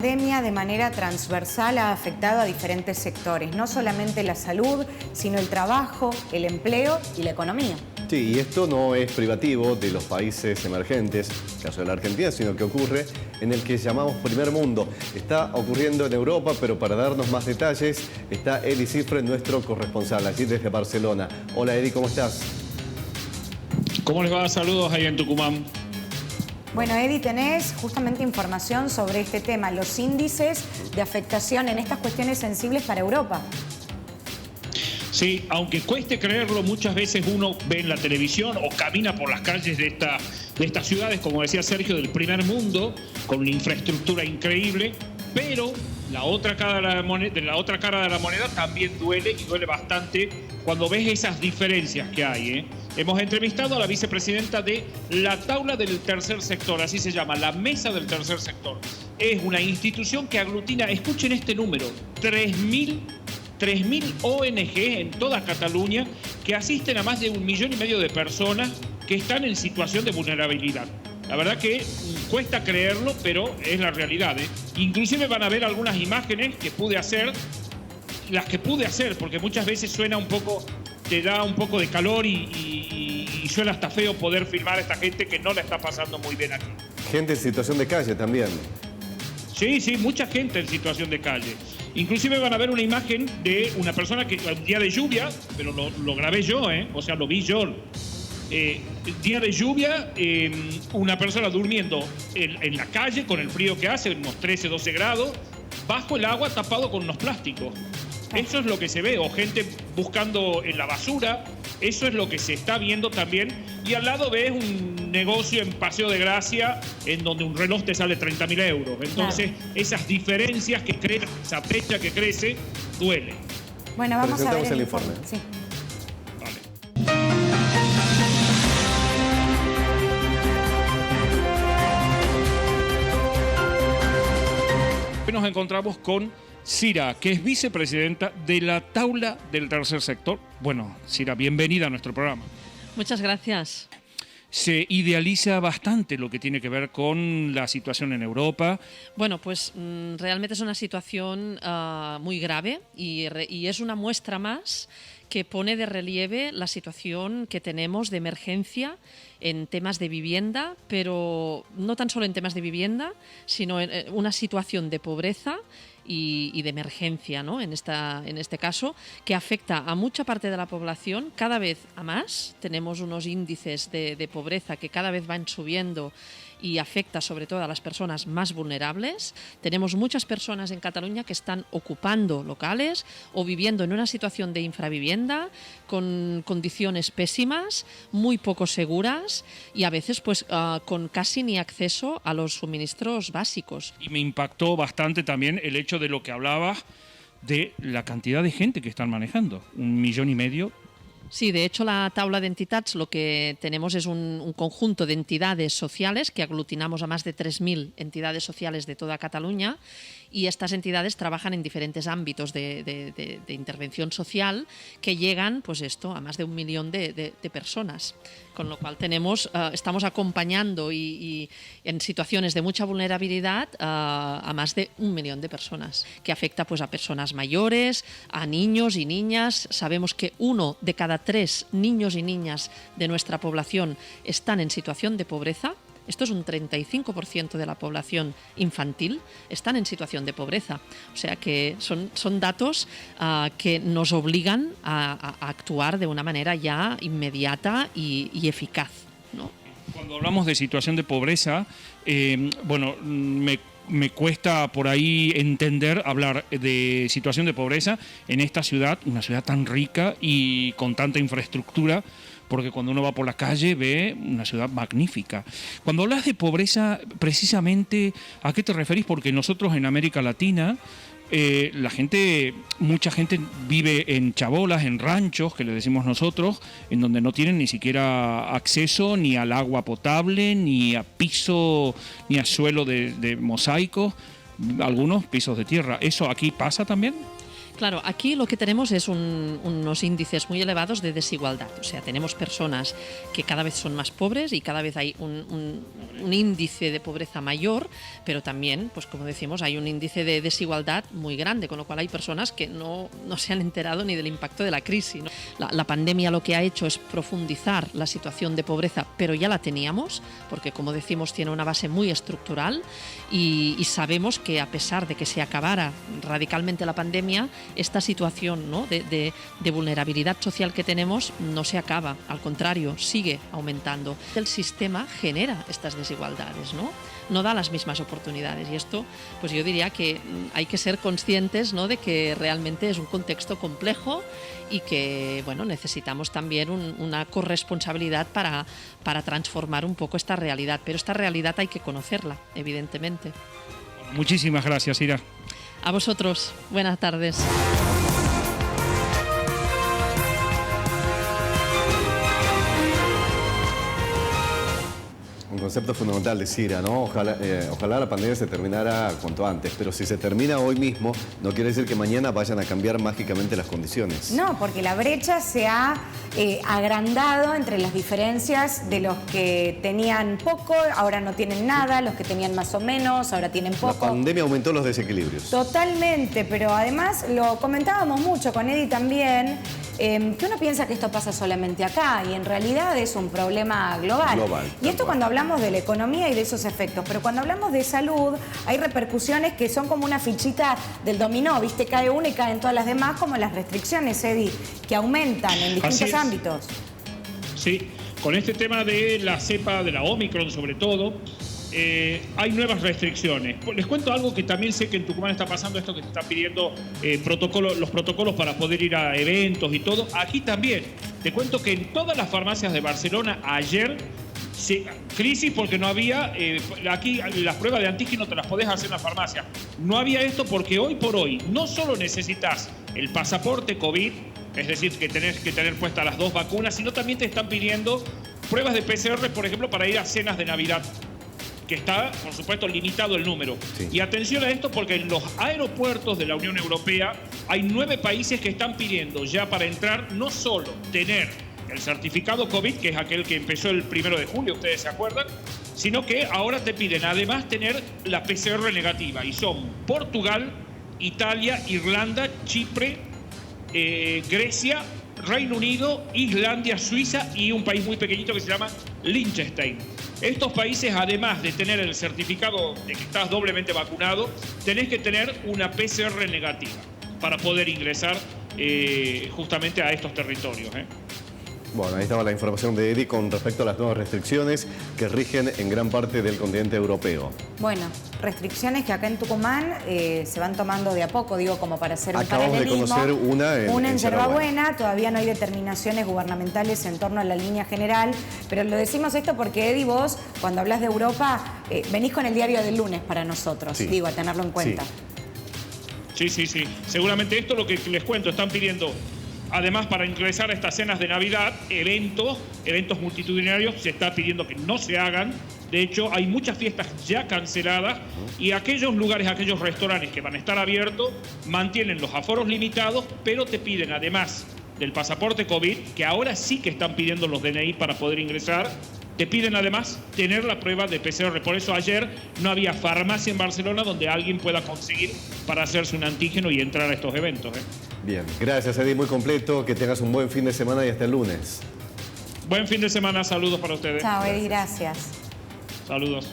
pandemia de manera transversal ha afectado a diferentes sectores, no solamente la salud, sino el trabajo, el empleo y la economía. Sí, y esto no es privativo de los países emergentes, el caso de la Argentina, sino que ocurre en el que llamamos primer mundo. Está ocurriendo en Europa, pero para darnos más detalles está Edi Cifre, nuestro corresponsal, allí desde Barcelona. Hola Edi, ¿cómo estás? ¿Cómo les va? Saludos ahí en Tucumán. Bueno, Edi, tenés justamente información sobre este tema, los índices de afectación en estas cuestiones sensibles para Europa. Sí, aunque cueste creerlo, muchas veces uno ve en la televisión o camina por las calles de estas ciudades, como decía Sergio, del primer mundo, con una infraestructura increíble, pero la otra cara de la moneda también duele, y duele bastante cuando ves esas diferencias que hay. Hemos entrevistado a la vicepresidenta de la Taula del Tercer Sector, así se llama, la Mesa del Tercer Sector. Es una institución que aglutina, escuchen este número, 3.000 ONG en toda Cataluña que asisten a más de 1,5 millones de personas que están en situación de vulnerabilidad. La verdad que cuesta creerlo, pero es la realidad. Inclusive van a ver algunas imágenes que pude hacer, porque muchas veces suena un poco, te da un poco de calor y suena hasta feo poder filmar a esta gente que no la está pasando muy bien aquí. Gente en situación de calle también. Sí, mucha gente en situación de calle. Inclusive van a ver una imagen de una persona que el día de lluvia, pero lo grabé yo, o sea, lo vi yo. El día de lluvia, una persona durmiendo en la calle con el frío que hace, unos 13, 12 grados, bajo el agua tapado con unos plásticos. Eso es lo que se ve, o gente buscando en la basura, eso es lo que se está viendo también. Y al lado ves un negocio en Paseo de Gracia, en donde un reloj te sale 30.000 euros. Entonces, esas diferencias que crecen, esa brecha que crece, duele. Bueno, vamos a ver el informe. Sí. Nos encontramos con Sira, que es vicepresidenta de la Taula del Tercer Sector. Bueno, Sira, bienvenida a nuestro programa. Muchas gracias. Se idealiza bastante lo que tiene que ver con la situación en Europa. Bueno, pues realmente es una situación muy grave y es una muestra más que pone de relieve la situación que tenemos de emergencia en temas de vivienda, pero no tan solo en temas de vivienda, sino en una situación de pobreza y de emergencia, ¿no? En este caso, que afecta a mucha parte de la población, cada vez a más. Tenemos unos índices de pobreza que cada vez van subiendo y afecta sobre todo a las personas más vulnerables. Tenemos muchas personas en Cataluña que están ocupando locales o viviendo en una situación de infravivienda con condiciones pésimas, muy poco seguras y a veces pues con casi ni acceso a los suministros básicos. Y me impactó bastante también el hecho de lo que hablabas de la cantidad de gente que están manejando, 1,5 millones. Sí, de hecho la Taula de Entitats lo que tenemos es un conjunto de entidades sociales que aglutinamos a más de 3.000 entidades sociales de toda Cataluña, y estas entidades trabajan en diferentes ámbitos de intervención social que llegan pues a más de 1 millón de personas. Con lo cual estamos acompañando y en situaciones de mucha vulnerabilidad a más de 1 millón de personas, que afecta pues a personas mayores, a niños y niñas. Sabemos que 1 de cada 3 niños y niñas de nuestra población están en situación de pobreza. Esto es un 35% de la población infantil, están en situación de pobreza. O sea que son datos que nos obligan a actuar de una manera ya inmediata y eficaz, ¿no? Cuando hablamos de situación de pobreza, me cuesta por ahí hablar de situación de pobreza en esta ciudad, una ciudad tan rica y con tanta infraestructura, porque cuando uno va por la calle ve una ciudad magnífica. Cuando hablas de pobreza, precisamente, ¿a qué te referís? Porque nosotros en América Latina, mucha gente vive en chabolas, en ranchos, que le decimos nosotros, en donde no tienen ni siquiera acceso ni al agua potable, ni a piso, ni a suelo de mosaico, algunos pisos de tierra. ¿Eso aquí pasa también? Claro, aquí lo que tenemos es unos índices muy elevados de desigualdad. O sea, tenemos personas que cada vez son más pobres y cada vez hay un índice de pobreza mayor, pero también, pues como decimos, hay un índice de desigualdad muy grande, con lo cual hay personas que no se han enterado ni del impacto de la crisis, ¿no? La pandemia lo que ha hecho es profundizar la situación de pobreza, pero ya la teníamos, porque como decimos, tiene una base muy estructural y sabemos que a pesar de que se acabara radicalmente la pandemia, esta situación, ¿no?, de vulnerabilidad social que tenemos no se acaba, al contrario, sigue aumentando. El sistema genera estas desigualdades, no da las mismas oportunidades, y esto, pues yo diría que hay que ser conscientes, ¿no?, de que realmente es un contexto complejo y que, bueno, necesitamos también una corresponsabilidad para transformar un poco esta realidad, pero esta realidad hay que conocerla, evidentemente. Muchísimas gracias, Ira. A vosotros, buenas tardes. Un concepto fundamental de Cira, ¿no? Ojalá la pandemia se terminara cuanto antes, pero si se termina hoy mismo, no quiere decir que mañana vayan a cambiar mágicamente las condiciones. No, porque la brecha se ha agrandado entre las diferencias de los que tenían poco, ahora no tienen nada, los que tenían más o menos, ahora tienen poco. La pandemia aumentó los desequilibrios. Totalmente, pero además lo comentábamos mucho con Eddie también, que uno piensa que esto pasa solamente acá y en realidad es un problema global. Y esto cuando hablamos de la economía y de esos efectos, pero cuando hablamos de salud hay repercusiones que son como una fichita del dominó, ¿viste? Cae una y caen todas las demás, como las restricciones, Eddie, que aumentan en distintos ámbitos. Sí, con este tema de la cepa, de la Omicron sobre todo, hay nuevas restricciones. Les cuento algo que también sé que en Tucumán está pasando, esto que te están pidiendo los protocolos para poder ir a eventos y todo. Aquí también. Te cuento que en todas las farmacias de Barcelona ayer, crisis porque no había, aquí las pruebas de antígeno te las podés hacer en la farmacia. No había esto porque hoy por hoy no solo necesitas el pasaporte COVID, es decir, que tenés que tener puestas las 2 vacunas, sino también te están pidiendo pruebas de PCR, por ejemplo, para ir a cenas de Navidad, que está, por supuesto, limitado el número. Sí. Y atención a esto porque en los aeropuertos de la Unión Europea hay 9 países que están pidiendo ya para entrar no solo tener el certificado COVID, que es aquel que empezó el 1 de julio, ustedes se acuerdan, sino que ahora te piden además tener la PCR negativa. Y son Portugal, Italia, Irlanda, Chipre, Grecia, Reino Unido, Islandia, Suiza y un país muy pequeñito que se llama Liechtenstein. Estos países, además de tener el certificado de que estás doblemente vacunado, tenés que tener una PCR negativa para poder ingresar justamente a estos territorios. Bueno, ahí estaba la información de Eddie con respecto a las nuevas restricciones que rigen en gran parte del continente europeo. Bueno, restricciones que acá en Tucumán se van tomando de a poco, digo, como para hacer un paralelismo. Acabamos de conocer una en Yerba Buena. Todavía no hay determinaciones gubernamentales en torno a la línea general, pero lo decimos esto porque, Eddie, vos, cuando hablas de Europa, venís con el diario del lunes para nosotros, sí, digo, a tenerlo en cuenta. Sí. Seguramente esto es lo que les cuento, están pidiendo. Además, para ingresar a estas cenas de Navidad, eventos multitudinarios, se está pidiendo que no se hagan. De hecho, hay muchas fiestas ya canceladas y aquellos lugares, aquellos restaurantes que van a estar abiertos, mantienen los aforos limitados, pero te piden, además del pasaporte COVID, que ahora sí que están pidiendo los DNI para poder ingresar, te piden además tener la prueba de PCR. Por eso ayer no había farmacia en Barcelona donde alguien pueda conseguir para hacerse un antígeno y entrar a estos eventos. Bien, gracias, Eddie, muy completo. Que tengas un buen fin de semana y hasta el lunes. Buen fin de semana, saludos para ustedes. Chao, Eddie, gracias. Saludos.